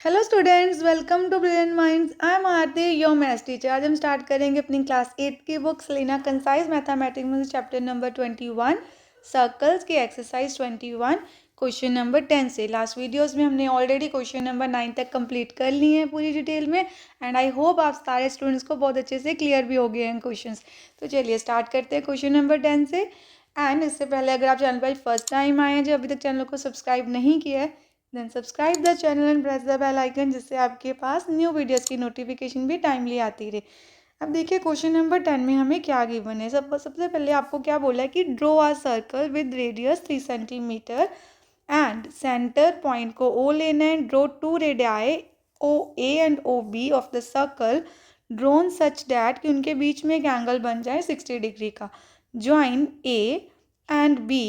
Hello students, welcome to brilliant minds. I am Aarti, your maths teacher. आज हम start करेंगे अपनी क्लास 8 की बुक सलीना कंसाइज मैथमेटिक्स में चैप्टर नंबर 21 सर्कल्स की एक्सरसाइज 21 क्वेश्चन नंबर 10 से। लास्ट वीडियोस में हमने ऑलरेडी क्वेश्चन नंबर 9 तक कंप्लीट कर लिए हैं पूरी डिटेल में, एंड आई होप आप सारे स्टूडेंट्स को बहुत अच्छे से क्लियर भी हो गए हैं क्वेश्चन। तो चलिए स्टार्ट करते हैं क्वेश्चन नंबर 10 से। एंड इससे पहले अगर आप चैनल पर फर्स्ट टाइम आए हैं, जो अभी तक चैनल को सब्सक्राइब नहीं किया है, then subscribe the channel and press the bell icon, जिससे आपके पास न्यू वीडियोस की नोटिफिकेशन भी टाइमली आती रहे। अब देखिए क्वेश्चन नंबर 10 में हमें क्या गिवन है। सबसे पहले आपको क्या बोला है कि draw a circle with radius 3 centimetre and centre point को ओ लेना है। Draw two radii O A and O B of the circle drawn such that कि उनके बीच में एक एंगल बन जाए 60 डिग्री का। Join A and B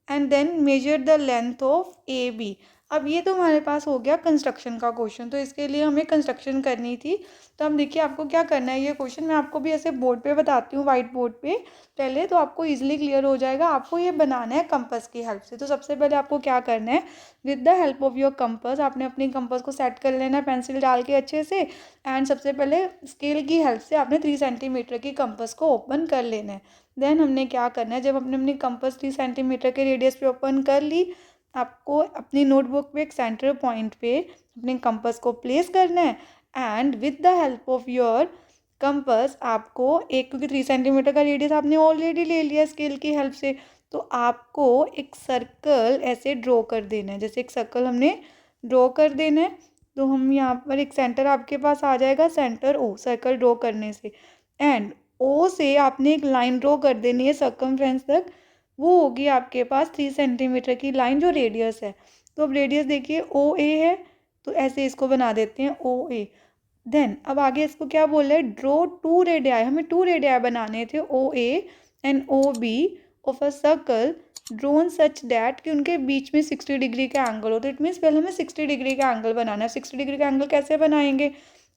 and then measure the length of A B. अब ये तो हमारे पास हो गया कंस्ट्रक्शन का क्वेश्चन, तो इसके लिए हमें कंस्ट्रक्शन करनी थी। तो हम देखिए आपको क्या करना है, ये क्वेश्चन मैं आपको भी ऐसे बोर्ड पे बताती हूँ, वाइट बोर्ड पे पहले, तो आपको इजीली क्लियर हो जाएगा। आपको ये बनाना है कंपास की हेल्प से। तो सबसे पहले आपको क्या करना है, with the help of your compass आपने अपनी कंपास को सेट कर लेना है पेंसिल डाल के अच्छे से। एंड सबसे पहले स्केल की हेल्प से आपने 3 सेंटीमीटर की कंपास को ओपन कर लेना है। देन हमने क्या करना है, जब हमने अपनी कंपास 3 सेंटीमीटर के रेडियस पे ओपन कर ली, आपको अपनी नोटबुक पे एक सेंटर पॉइंट पे अपने कंपास को प्लेस करना है। And with the help of your compass आपको एक, क्योंकि 3 सेंटीमीटर का रेडियस आपने ऑलरेडी ले लिया स्केल की हेल्प से, तो आपको एक सर्कल ऐसे ड्रॉ कर देना है। जैसे एक सर्कल हमने ड्रॉ कर देना है, तो हम यहाँ पर एक सेंटर आपके पास आ जाएगा, सेंटर ओ, सर्कल ड्रॉ करने से। एंड ओ से आपने एक लाइन ड्रॉ कर देनी है सर्कमफ्रेंस तक। वो होगी आपके पास 3 सेंटीमीटर की लाइन, जो रेडियस है। तो अब रेडियस देखिए ओ ए है, तो ऐसे इसको बना देते हैं ओ ए। देन अब आगे इसको क्या बोल रहे हैं, ड्रॉ टू रेडियाई। हमें 2 रेडियाई बनाने थे, O A and O B of a circle drawn such that कि उनके बीच में 60 डिग्री का एंगल हो। तो इट मीन्स पहले हमें 60 डिग्री का एंगल बनाना है। 60 डिग्री का एंगल कैसे बनाएंगे,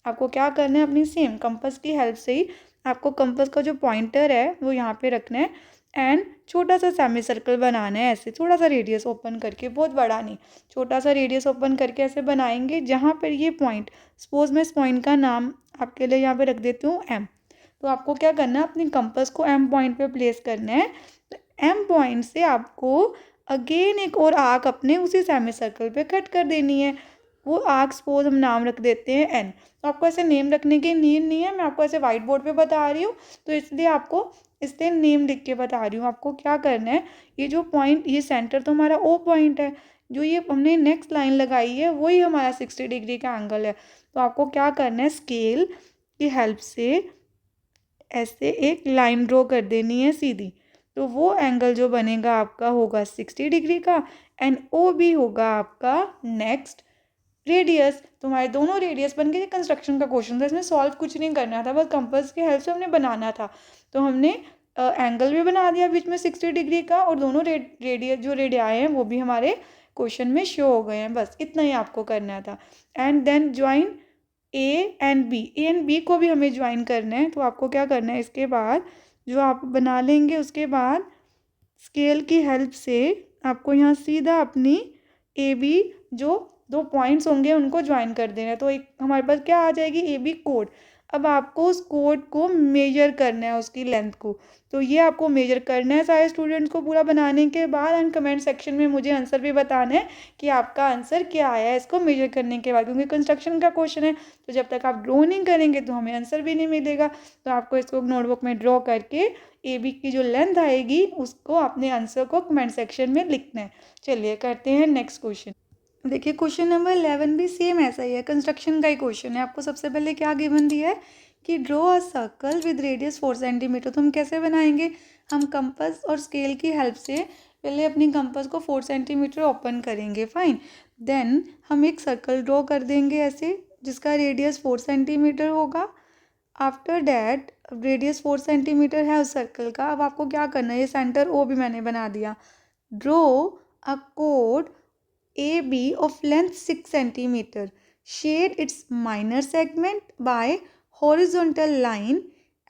आपको क्या करना है, अपनी सेम कंपास की हेल्प से ही आपको कंपास का जो पॉइंटर है वो यहाँ पे रखना है। एंड छोटा सा सेमी सर्कल बनाना है, ऐसे थोड़ा सा रेडियस ओपन करके, बहुत बड़ा नहीं, छोटा सा रेडियस ओपन करके ऐसे बनाएंगे। जहाँ पर ये पॉइंट, सपोज मैं इस पॉइंट का नाम आपके लिए यहाँ पे रख देती हूँ एम। तो आपको क्या करना है, अपनी कंपास को एम पॉइंट पे प्लेस करना है। तो एम पॉइंट से आपको अगेन एक और आर्क अपने उसी सेमी सर्कल पे कट कर देनी है। वो आर्क सपोज हम नाम रख देते हैं एन। तो आपको ऐसे नेम रखने की नीड नहीं है, मैं आपको ऐसे वाइट बोर्ड पे बता रही हूँ, तो इसलिए आपको इसलिए नेम लिख के बता रही हूँ। आपको क्या करना है, ये जो पॉइंट, ये सेंटर तो हमारा ओ पॉइंट है, जो ये हमने नेक्स्ट लाइन लगाई है वही हमारा 60 डिग्री का एंगल है। तो आपको क्या करना है, स्केल की हेल्प से ऐसे एक लाइन ड्रॉ कर देनी है सीधी। तो वो एंगल जो बनेगा आपका होगा 60 डिग्री का, एंड ओ बी होगा आपका नेक्स्ट रेडियस। तुम्हारे दोनों रेडियस बन गए। कंस्ट्रक्शन का क्वेश्चन था, इसमें सॉल्व कुछ नहीं करना था, बस कंपास की हेल्प से हमने बनाना था। तो हमने एंगल भी बना दिया बीच में 60 डिग्री का, और दोनों रेडियस जो रेडियाई हैं वो भी हमारे क्वेश्चन में शो हो गए हैं। बस इतना ही आपको करना था। And then join A and B, A and B को भी हमें ज्वाइन करना है। तो आपको क्या करना है, इसके बाद जो आप बना लेंगे उसके बाद स्केल की हेल्प से आपको यहाँ सीधा अपनी ए बी जो 2 पॉइंट्स होंगे उनको ज्वाइन कर देना है। तो एक हमारे पास क्या आ जाएगी, ए बी कोड। अब आपको उस कोड को मेजर करना है, उसकी लेंथ को। तो ये आपको मेजर करना है सारे स्टूडेंट्स को पूरा बनाने के बाद, एंड कमेंट सेक्शन में मुझे आंसर भी बताना है कि आपका आंसर क्या आया है इसको मेजर करने के बाद, क्योंकि कंस्ट्रक्शन का क्वेश्चन है। तो जब तक आप ड्रॉ नहीं करेंगे तो हमें आंसर भी नहीं मिलेगा। तो आपको इसको नोटबुक में ड्रॉ करके ए बी की जो लेंथ आएगी उसको अपने आंसर को कमेंट सेक्शन में लिखना है। चलिए करते हैं नेक्स्ट क्वेश्चन। देखिए क्वेश्चन नंबर 11 भी सेम ऐसा ही है, कंस्ट्रक्शन का ही क्वेश्चन है। आपको सबसे पहले क्या गिवन दिया है कि draw a circle with radius 4 centimetre. तो हम कैसे बनाएंगे, हम कंपास और स्केल की हेल्प से पहले अपनी कंपास को 4 सेंटीमीटर ओपन करेंगे, फाइन। देन हम एक सर्कल ड्रॉ कर देंगे ऐसे, जिसका रेडियस 4 सेंटीमीटर होगा। आफ्टर डैट रेडियस 4 सेंटीमीटर है उस सर्कल का। अब आपको क्या करना है, ये सेंटर ओ भी मैंने बना दिया। ड्रॉ अ कोड A B of length 6 centimetre, shade its minor segment by horizontal line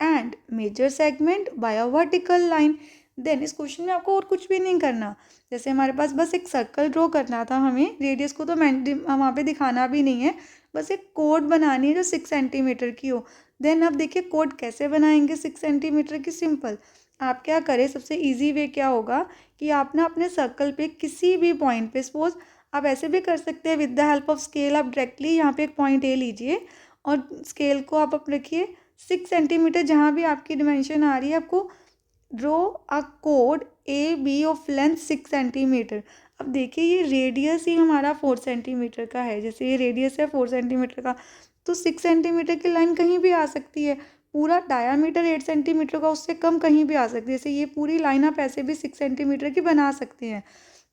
and major segment by a vertical line। Then इस क्वेश्चन में आपको और कुछ भी नहीं करना। जैसे हमारे पास बस एक सर्कल ड्रॉ करना था, हमें रेडियस को तो वहाँ पे दिखाना भी नहीं है, बस एक कोड बनानी है जो 6 सेंटीमीटर की हो। देन अब देखिए कोड कैसे बनाएंगे 6 सेंटीमीटर की। सिंपल, आप क्या करें, सबसे इजी वे क्या होगा कि आप ना अपने सर्कल पे किसी भी पॉइंट पे, सपोज आप ऐसे भी कर सकते हैं with the help of scale, आप डायरेक्टली यहाँ पे एक पॉइंट ए लीजिए और स्केल को आप रखिए 6 सेंटीमीटर, जहाँ भी आपकी डिमेंशन आ रही है आपको ड्रॉ अ कोड A B of length 6 centimetre. अब देखिए ये रेडियस ही हमारा 4 सेंटीमीटर का है, जैसे ये रेडियस है 4 सेंटीमीटर का, तो 6 सेंटीमीटर की लाइन कहीं भी आ सकती है। पूरा डायामीटर 8 सेंटीमीटर का, उससे कम कहीं भी आ सकती है। जैसे ये पूरी लाइन आप ऐसे भी 6 सेंटीमीटर की बना सकते हैं।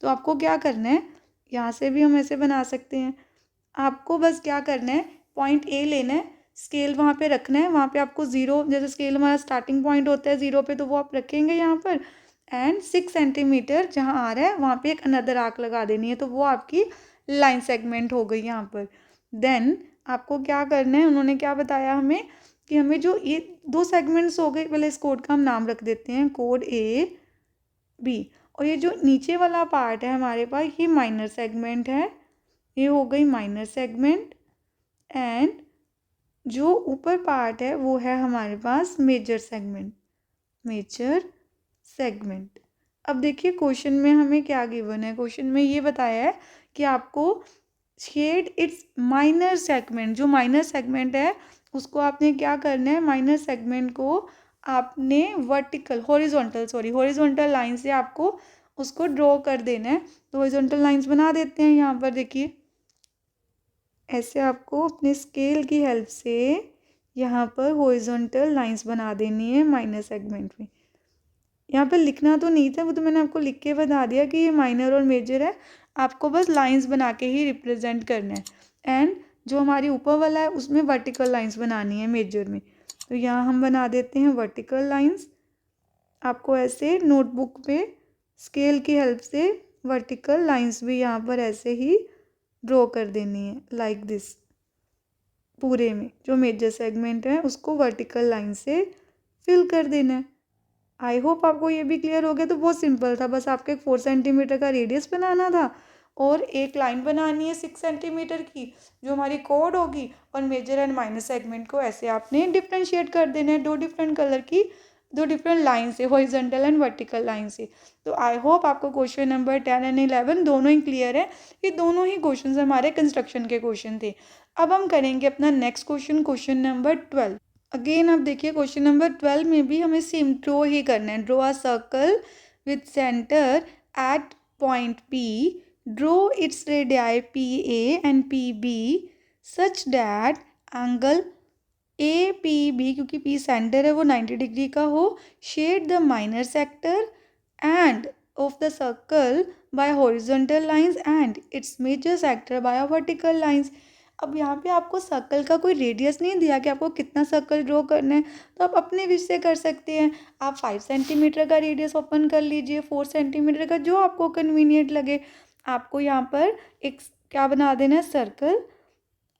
तो आपको क्या करना है, यहाँ से भी हम ऐसे बना सकते हैं। आपको बस क्या करना है, पॉइंट ए लेना है, स्केल वहाँ पे रखना है, वहाँ पे आपको ज़ीरो, जैसे स्केल हमारा स्टार्टिंग पॉइंट होता है ज़ीरो पे, तो वो आप रखेंगे यहाँ पर, एंड 6 सेंटीमीटर जहाँ आ रहा है वहाँ पे एक अनदर आर्क लगा देनी है, तो वो आपकी लाइन सेगमेंट हो गई यहाँ पर। देन आपको क्या करना है, उन्होंने क्या बताया हमें कि हमें जो ये 2 सेगमेंट्स हो गए, पहले इस कोड का हम नाम रख देते हैं कोड ए बी, और ये जो नीचे वाला पार्ट है हमारे पास ये माइनर सेगमेंट है, ये हो गई माइनर सेगमेंट, एंड जो ऊपर पार्ट है वो है हमारे पास मेजर सेगमेंट, मेजर सेगमेंट। अब देखिए क्वेश्चन में हमें क्या गिवन है, क्वेश्चन में ये बताया है कि आपको शेड इट्स माइनर सेगमेंट, जो माइनर सेगमेंट है उसको आपने क्या करना है, माइनर सेगमेंट को आपने वर्टिकल हॉरिजॉन्टल लाइन से आपको उसको ड्रॉ कर देना है। तो हॉरिजॉन्टल लाइंस बना देते हैं यहाँ पर, देखिए ऐसे आपको अपने स्केल की हेल्प से यहाँ पर हॉरिजॉन्टल लाइंस बना देनी है माइनर सेगमेंट में। यहाँ पर लिखना तो नहीं था, वो तो मैंने आपको लिख के बता दिया कि ये माइनर और मेजर है, आपको बस लाइंस बना के ही रिप्रेजेंट करना है। एंड जो हमारी ऊपर वाला है उसमें वर्टिकल लाइंस बनानी है मेजर में, तो यहाँ हम बना देते हैं वर्टिकल लाइंस। आपको ऐसे नोटबुक पे स्केल की हेल्प से वर्टिकल लाइंस भी यहाँ पर ऐसे ही ड्रॉ कर देनी है, लाइक दिस। पूरे में जो मेजर सेगमेंट है उसको वर्टिकल लाइन से फिल कर देना है। आई होप आपको ये भी क्लियर हो गया। तो बहुत सिंपल था, बस आपको एक 4 सेंटीमीटर का रेडियस बनाना था और एक लाइन बनानी है 6 सेंटीमीटर की जो हमारी कोड होगी, और मेजर एंड माइनर सेगमेंट को ऐसे आपने डिफ्रेंशिएट कर देना है 2 डिफरेंट कलर की, 2 डिफरेंट लाइन से, हॉरिजॉन्टल एंड वर्टिकल लाइन से। तो आई होप आपको क्वेश्चन नंबर 10 एंड 11 दोनों ही क्लियर है। ये दोनों ही क्वेश्चन हमारे कंस्ट्रक्शन के क्वेश्चन थे। अब हम करेंगे अपना next question, question number 12। Again आप देखिए क्वेश्चन नंबर 12 में भी हमें सेम ड्रॉ ही करना है। Draw a circle with centre at point P, draw its radii P A and P B such that angle A P B, क्योंकि P centre है, वो 90 डिग्री का हो। Shade the minor sector and of the circle by horizontal lines and its major sector by vertical lines. अब यहाँ पे आपको circle का कोई रेडियस नहीं दिया कि आपको कितना सर्कल ड्रॉ करना है, तो आप अपने विश से कर सकते हैं। आप 5 सेंटीमीटर का रेडियस ओपन कर लीजिए, 4 सेंटीमीटर का, जो आपको कन्वीनियंट लगे। आपको यहाँ पर एक क्या बना देना है, सर्कल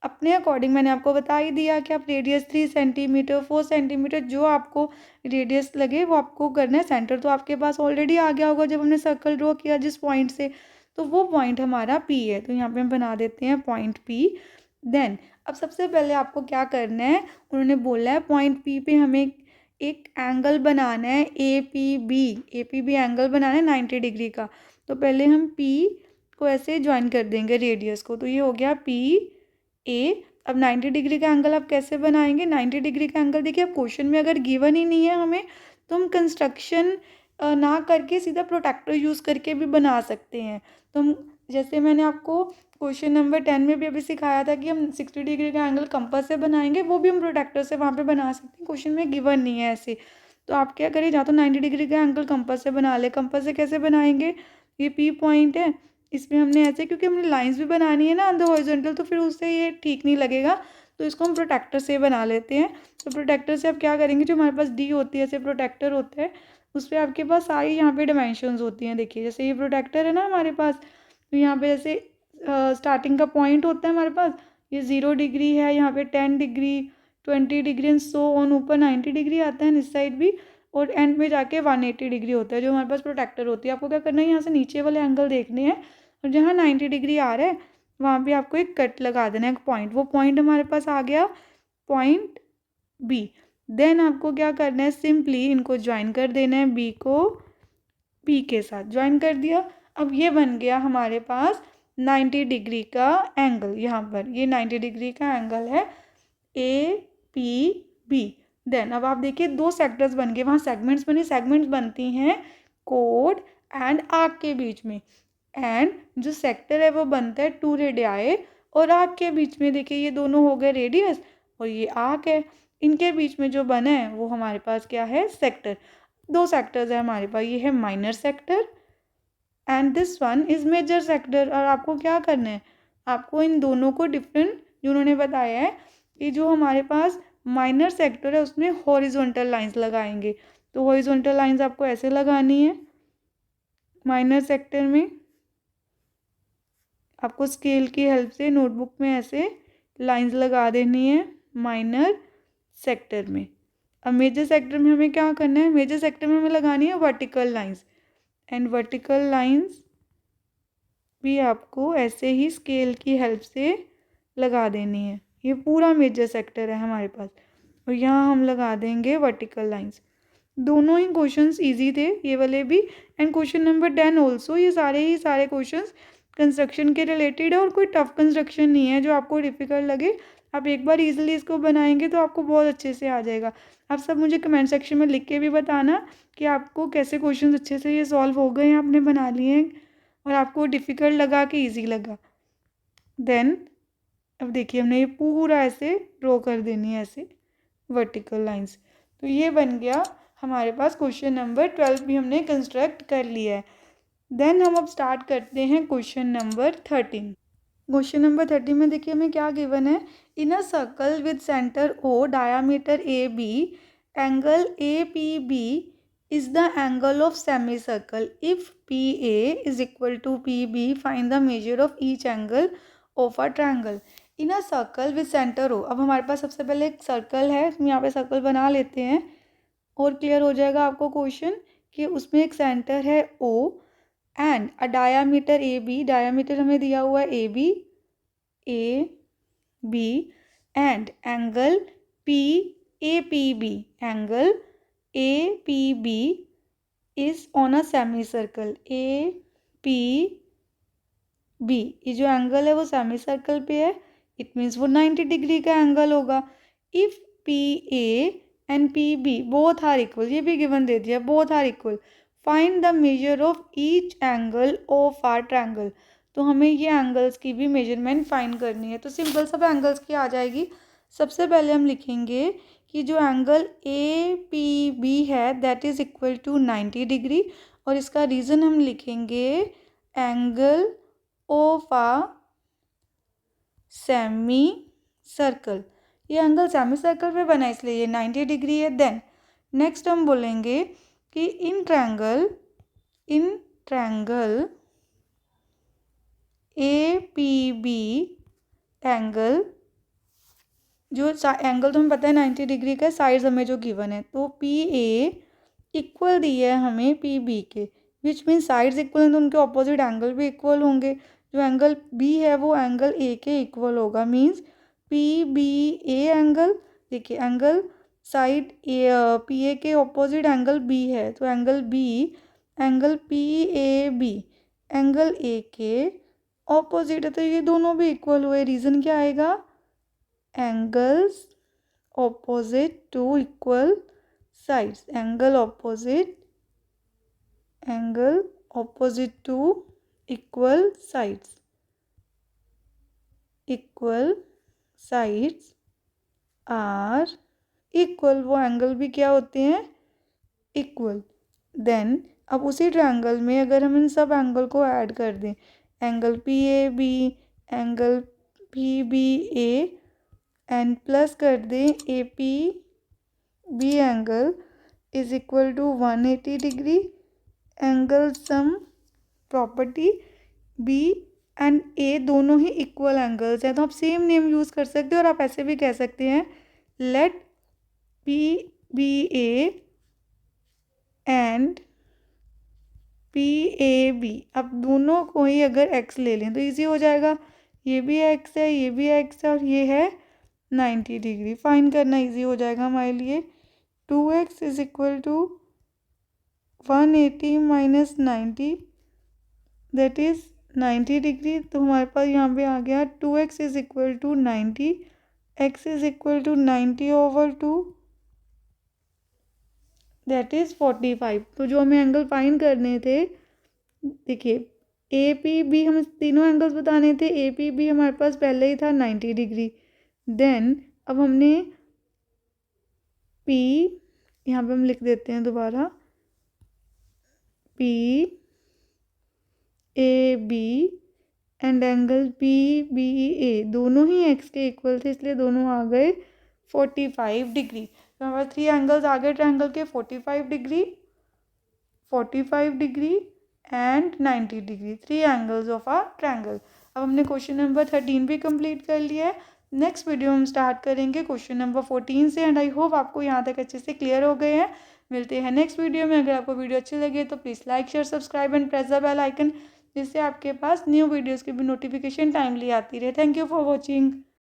अपने अकॉर्डिंग। मैंने आपको बता ही दिया कि आप रेडियस 3 सेंटीमीटर 4 सेंटीमीटर जो आपको रेडियस लगे वो आपको करना है। सेंटर तो आपके पास ऑलरेडी आ गया होगा जब हमने सर्कल ड्रॉ किया जिस पॉइंट से, तो वो पॉइंट हमारा पी है, तो यहाँ पे हम बना देते हैं पॉइंट पी। देन अब सबसे पहले आपको क्या करना है, उन्होंने बोला है पॉइंट पी पे हमें एक एंगल बनाना है ए पी बी एंगल बनाना है 90 डिग्री का। तो पहले हम पी को ऐसे ज्वाइन कर देंगे रेडियस को, तो ये हो गया पी ए। अब 90 डिग्री का एंगल आप कैसे बनाएंगे, 90 डिग्री का एंगल देखिए अब क्वेश्चन में अगर गिवन ही नहीं है हमें, तो हम कंस्ट्रक्शन ना करके सीधा प्रोटेक्टर यूज़ करके भी बना सकते हैं। तो हम, जैसे मैंने आपको क्वेश्चन नंबर 10 में भी अभी सिखाया था कि हम 60 डिग्री का एंगल कंपास से बनाएंगे, वो भी हम प्रोटेक्टर से वहाँ पे बना सकते हैं। क्वेश्चन में गिवन नहीं है ऐसे, तो आप क्या करें, या तो 90 डिग्री का एंगल कंपास से बना ले। कंपास से कैसे बनाएंगे, ये पी पॉइंट है, इसमें हमने ऐसे, क्योंकि हमने लाइंस भी बनानी है ना ऑन द हॉरिजॉन्टल, तो फिर उससे ये ठीक नहीं लगेगा, तो इसको हम प्रोटेक्टर से बना लेते हैं। तो प्रोटेक्टर से आप क्या करेंगे, जो हमारे पास डी होती है, ऐसे प्रोटेक्टर होता है, उस पर आपके पास सारी यहाँ पे डायमेंशंस होती हैं। देखिए जैसे ये प्रोटेक्टर है ना हमारे पास, तो यहाँ पे जैसे स्टार्टिंग का पॉइंट होता है हमारे पास, ये 0 डिग्री है, यहाँ पे 10 degree 20 degree and so on, ऊपर 90 डिग्री आता है इस साइड भी। और एंड में जाके 180 डिग्री होता है जो हमारे पास प्रोटेक्टर होती है। आपको क्या करना है, यहाँ से नीचे वाले एंगल देखने हैं और जहाँ 90 डिग्री आ रहा है वहाँ पे आपको एक कट लगा देना है, एक पॉइंट। वो पॉइंट हमारे पास आ गया पॉइंट बी। देन आपको क्या करना है, सिंपली इनको ज्वाइन कर देना है, बी को बी के साथ ज्वाइन कर दिया। अब ये बन गया हमारे पास 90 डिग्री का एंगल। यहाँ पर ये 90 डिग्री का एंगल है ए पी बी। देन अब आप देखिए दो सेक्टर्स बन गए, वहाँ सेगमेंट्स बने। सेगमेंट्स बनती हैं कोड एंड आर्क के बीच में, एंड जो सेक्टर है वो बनता है 2 रेडियाई और आर्क के बीच में। देखिए ये दोनों हो गए रेडियस और ये आर्क है, इनके बीच में जो बना है वो हमारे पास क्या है, सेक्टर। दो सेक्टर्स है हमारे पास, ये है minor sector and this one is major sector. और आपको क्या करना है, आपको इन दोनों को डिफरेंट जो उन्होंने बताया है कि जो हमारे पास माइनर सेक्टर है उसमें हॉरिजॉन्टल लाइंस लगाएंगे। तो हॉरिजॉन्टल लाइंस आपको ऐसे लगानी है माइनर सेक्टर में। आपको स्केल की हेल्प से नोटबुक में ऐसे लाइंस लगा देनी है माइनर सेक्टर में। अब मेजर सेक्टर में हमें क्या करना है, मेजर सेक्टर में हमें लगानी है vertical lines, and vertical lines भी आपको ऐसे ही स्केल की हेल्प से लगा देनी है। ये पूरा मेजर सेक्टर है हमारे पास और यहाँ हम लगा देंगे वर्टिकल लाइंस। दोनों ही क्वेश्चंस इजी थे ये वाले भी, एंड क्वेश्चन नंबर 10 ऑल्सो। ये सारे क्वेश्चंस कंस्ट्रक्शन के रिलेटेड है और कोई टफ कंस्ट्रक्शन नहीं है जो आपको डिफिकल्ट लगे। आप एक बार इजीली इसको बनाएंगे तो आपको बहुत अच्छे से आ जाएगा। आप सब मुझे कमेंट सेक्शन में लिख के भी बताना कि आपको कैसे क्वेश्चंस अच्छे से ये सॉल्व हो गए हैं, आपने बना लिए हैं और आपको डिफ़िकल्ट लगा कि ईजी लगा। देन अब देखिए हमने ये पूरा ऐसे ड्रॉ कर देनी है ऐसे वर्टिकल लाइंस। तो ये बन गया हमारे पास क्वेश्चन नंबर 12 भी हमने कंस्ट्रक्ट कर लिया है। देन हम अब स्टार्ट करते हैं क्वेश्चन नंबर 13। क्वेश्चन नंबर 13 में देखिए हमें क्या गिवन है, in a circle with centre O diameter A B angle A P B is the angle of semicircle. If PA is equal to PB, find the measure of each angle of a triangle. In a circle with center O. अब हमारे पास सबसे पहले एक circle है, हम यहाँ पे circle बना लेते हैं और क्लियर हो जाएगा आपको क्वेश्चन कि उसमें एक सेंटर है O and a diameter A B. Diameter हमें दिया हुआ है A B and angle P A P B. Angle APB is on a semicircle. APB ये जो एंगल है वो सेमी सर्कल पे है, इट मीन्स वो 90 डिग्री का एंगल होगा। If PA and PB both are equal, ये भी गिवन दे दिया, both are equal, find the measure of each angle of our triangle. तो हमें ये एंगल्स की भी मेजरमेंट फाइंड करनी है। तो सिंपल सब एंगल्स की आ जाएगी। सबसे पहले हम लिखेंगे कि जो एंगल ए पी बी है that is equal to 90 degree, और इसका रीज़न हम लिखेंगे angle of a semicircle. ये एंगल सेमी सर्कल पे बना इसलिए ये 90 डिग्री है। देन नेक्स्ट हम बोलेंगे कि in triangle A P B angle, जो एंगल तो हमें पता है 90 डिग्री का, साइड्स हमें जो गिवन है, तो पी ए इक्वल दिया है हमें पी बी के, विच मीन साइड्स इक्वल हैं तो उनके ऑपोजिट एंगल भी इक्वल होंगे। जो एंगल बी है वो एंगल ए के इक्वल होगा, means P B A angle. देखिए एंगल साइड पी ए के ऑपोजिट एंगल बी है, तो angle P A B angle A के ऑपोजिट है, तो ये दोनों भी इक्वल हुए। रीज़न क्या आएगा, angles opposite to equal sides. Angle opposite to equal sides. Equal sides are equal. वो एंगल भी क्या होते हैं, इक्वल। देन अब उसी ट्रायंगल में अगर हम इन सब एंगल को ऐड कर दें, angle P A B, angle P B A and plus कर दें A P B angle is equal to 180 degree. Angle sum property B and A दोनों ही इक्वल एंगल्स हैं, तो आप सेम नेम यूज़ कर सकते हो और आप ऐसे भी कह सकते हैं let P B A and P A B. अब दोनों को ही अगर x ले लें तो इजी हो जाएगा, ये भी x है, ये भी x है और ये है 90 डिग्री। फाइंड करना इजी हो जाएगा हमारे लिए। 2x is equal to 180 minus 90 that is 90 degree. तो हमारे पास यहाँ पे आ गया 2x is equal to 90, x is equal to 90 over 2 that is 45। तो जो हमें एंगल फाइंड करने थे, देखिए ए पी बी, हम तीनों एंगल्स बताने थे। ए पी बी हमारे पास पहले ही था 90 डिग्री। देन अब हमने पी, यहाँ पे हम लिख देते हैं दोबारा, P A B and angle P B A दोनों ही एक्स के इक्वल थे, इसलिए दोनों आ गए 45 डिग्री। तो हमारे 3 एंगल्स आ गए ट्रायंगल के, 45 degree, 45 degree and 90 degree, 3 angles of a triangle. अब हमने क्वेश्चन नंबर 13 भी कंप्लीट कर लिया है। नेक्स्ट वीडियो हम स्टार्ट करेंगे क्वेश्चन नंबर 14 से। एंड आई होप आपको यहाँ तक अच्छे से क्लियर हो गए हैं। मिलते हैं नेक्स्ट वीडियो में। अगर आपको वीडियो अच्छी लगे तो please like share subscribe and press the bell icon, जिससे आपके पास न्यू वीडियोज़ की भी नोटिफिकेशन टाइमली आती रहे। Thank you for watching.